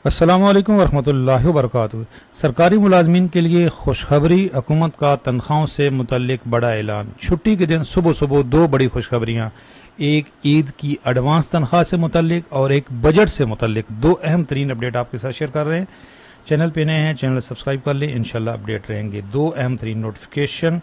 السلام علیکم ورحمۃ اللہ وبرکاتہ۔ سرکاری ملازمین کے لیے خوشخبری، حکومت کا تنخواہوں سے متعلق بڑا اعلان۔ چھٹی کے دن صبح صبح دو بڑی خوشخبریاں، ایک عید کی ایڈوانس تنخواہ سے متعلق اور ایک بجٹ سے متعلق دو اہم ترین اپڈیٹ آپ کے ساتھ شیئر کر رہے ہیں۔ چینل پہ نئے ہیں، چینل سبسکرائب کر لیں، انشاءاللہ اپڈیٹ رہیں گے۔ دو اہم ترین نوٹیفیکیشن۔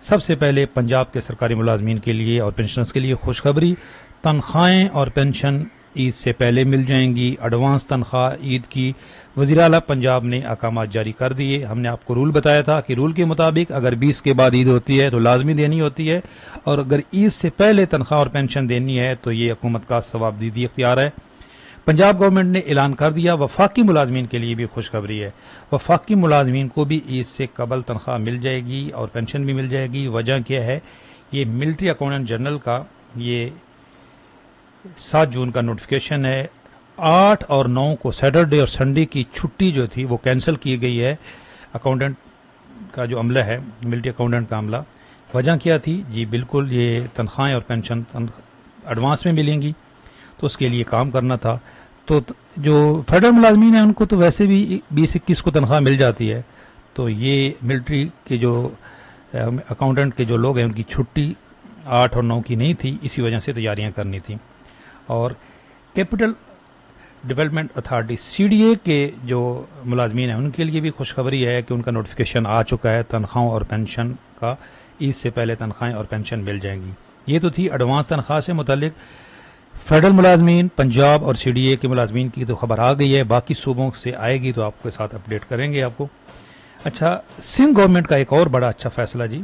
سب سے پہلے پنجاب کے سرکاری ملازمین کے لیے اور پینشنرز کے لیے خوشخبری، تنخواہیں اور پینشن عید سے پہلے مل جائیں گی۔ ایڈوانس تنخواہ عید کی وزیر اعلیٰ پنجاب نے احکامات جاری کر دیے۔ ہم نے آپ کو رول بتایا تھا کہ رول کے مطابق اگر 20 کے بعد عید ہوتی ہے تو لازمی دینی ہوتی ہے، اور اگر عید سے پہلے تنخواہ اور پینشن دینی ہے تو یہ حکومت کا ثوابدیدی اختیار ہے۔ پنجاب گورنمنٹ نے اعلان کر دیا۔ وفاقی ملازمین کے لیے بھی خوشخبری ہے، وفاقی ملازمین کو بھی عید سے قبل تنخواہ مل جائے گی اور پینشن بھی مل جائے گی۔ وجہ کیا ہے؟ یہ ملٹری اکاؤنٹنٹ جنرل کا یہ 7 جون کا نوٹیفیکیشن ہے۔ 8 اور 9 کو سیٹرڈے اور سنڈے کی چھٹی جو تھی وہ کینسل کی گئی ہے۔ اکاؤنٹنٹ کا جو عملہ ہے، ملٹری اکاؤنٹنٹ کا عملہ، وجہ کیا تھی؟ جی بالکل، یہ تنخواہیں اور پینشن ایڈوانس میں ملیں گی تو اس کے لیے کام کرنا تھا۔ تو جو فیڈرل ملازمین ہیں ان کو تو ویسے بھی 20-21 کو تنخواہ مل جاتی ہے، تو یہ ملٹری کے جو اکاؤنٹنٹ کے جو لوگ ہیں ان کی چھٹی 8 اور 9 کی نہیں تھی، اسی وجہ سے تیاریاں کرنی تھیں۔ اور کیپٹل ڈیولپمنٹ اتھارٹی CDA کے جو ملازمین ہیں ان کے لیے بھی خوشخبری ہے کہ ان کا نوٹیفیکیشن آ چکا ہے تنخواہوں اور پینشن کا۔ عید سے پہلے تنخواہیں اور پینشن مل جائیں گی۔ یہ تو تھی ایڈوانس تنخواہ سے متعلق۔ فیڈرل ملازمین، پنجاب اور CDA کے ملازمین کی تو خبر آ گئی ہے، باقی صوبوں سے آئے گی تو آپ کے ساتھ اپڈیٹ کریں گے آپ کو۔ اچھا، سندھ گورنمنٹ کا ایک اور بڑا اچھا فیصلہ جی،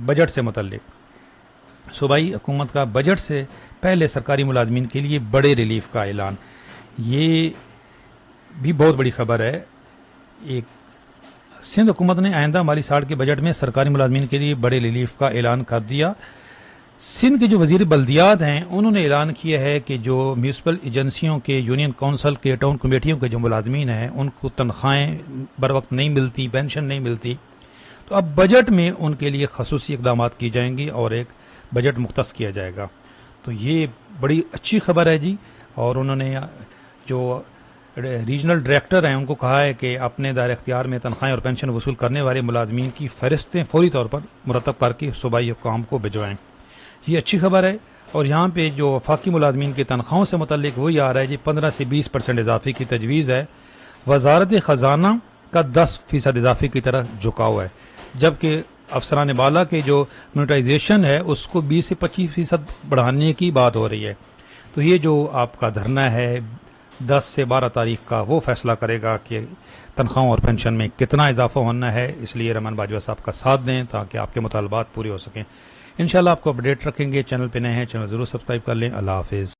بجٹ سے متعلق۔ صوبائی حکومت کا بجٹ سے پہلے سرکاری ملازمین کے لیے بڑے ریلیف کا اعلان۔ یہ بھی بہت بڑی خبر ہے۔ ایک سندھ حکومت نے آئندہ مالی سال کے بجٹ میں سرکاری ملازمین کے لیے بڑے ریلیف کا اعلان کر دیا۔ سندھ کے جو وزیر بلدیات ہیں انہوں نے اعلان کیا ہے کہ جو میونسپل ایجنسیوں کے، یونین کونسل کے، ٹاؤن کمیٹیوں کے جو ملازمین ہیں ان کو تنخواہیں بر وقت نہیں ملتی، پینشن نہیں ملتی، تو اب بجٹ میں ان کے لیے خصوصی اقدامات کی جائیں گی اور ایک بجٹ مختص کیا جائے گا۔ تو یہ بڑی اچھی خبر ہے جی۔ اور انہوں نے جو ریجنل ڈائریکٹر ہیں ان کو کہا ہے کہ اپنے دائرہ اختیار میں تنخواہیں اور پینشن وصول کرنے والے ملازمین کی فہرستیں فوری طور پر مرتب کر کے صوبائی حکام کو بھجوائیں۔ یہ اچھی خبر ہے۔ اور یہاں پہ جو وفاقی ملازمین کی تنخواہوں سے متعلق وہی آ رہا ہے جی، 15 سے 20% اضافے کی تجویز ہے۔ وزارت خزانہ کا 10% اضافے کی طرح جھکاؤ ہے، جبکہ افسران بالا کے جو منیٹائزیشن ہے اس کو 20 سے 25% بڑھانے کی بات ہو رہی ہے۔ تو یہ جو آپ کا دھرنا ہے 10 سے 12 تاریخ کا، وہ فیصلہ کرے گا کہ تنخواہوں اور پینشن میں کتنا اضافہ ہونا ہے۔ اس لیے رحمان باجوہ صاحب کا ساتھ دیں تاکہ آپ کے مطالبات پورے ہو سکیں۔ انشاءاللہ آپ کو اپڈیٹ رکھیں گے۔ چینل پہ نئے ہیں، چینل ضرور سبسکرائب کر لیں۔ اللہ حافظ۔